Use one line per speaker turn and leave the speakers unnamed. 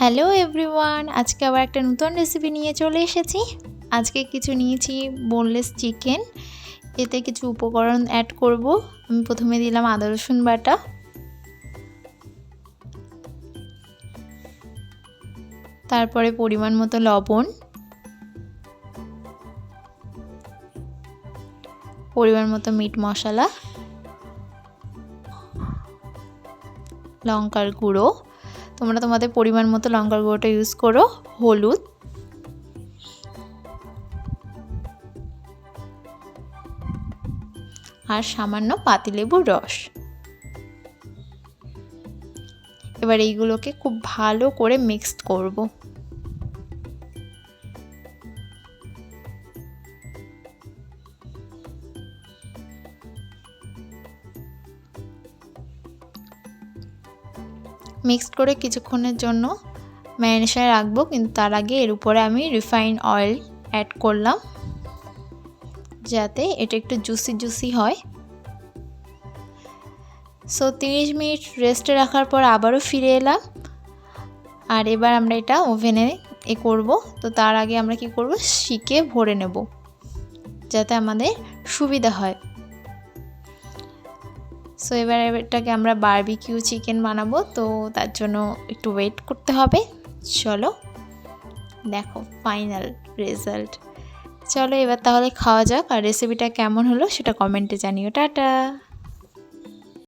Hello everyone, আজকে আবার একটা নতুন রেসিপি নিয়ে চলে এসেছি। আজকে কিছু নিয়েছি বোনলেস চিকেন। এতে কিছু উপকরণ অ্যাড করব। আমি প্রথমে দিলাম আদা রসুন বাটা, তারপরে পরিমাণ মতো লবণ, পরিমাণ মতো মিট মশলা, লঙ্কার গুঁড়ো, তোমরা তোমাদের পরিমাণ মতো লঙ্কার গুঁড়োটা ইউজ করো, হলুদ, আর সামান্য পাতিলেবুর রস। এবার এইগুলোকে খুব ভালো করে মিক্সড করব। মিক্সড করে কিছুক্ষণের জন্য ম্যারিনেশনে রাখবো, কিন্তু তার আগে এর উপরে আমি রিফাইন্ড অয়েল অ্যাড করলাম যাতে এটা একটু জুসি হয়। সো 30 মিনিট রেস্টে রাখার পর আবারও ফিরে এলাম। আর এবার আমরা এটা ওভেনে করব। তো তার আগে আমরা কি করব, শিকে ভরে নেব যাতে আমাদের সুবিধা হয়। সো এবার এটাকে আমরা বারবিকিউ চিকেন বানাবো, তো তার জন্য একটু ওয়েট করতে হবে। চলো দেখো ফাইনাল রেজাল্ট। চলো এবার তাহলে খাওয়া যাক, আর রেসিপিটা কেমন হলো সেটা কমেন্টে জানিও। টাটা।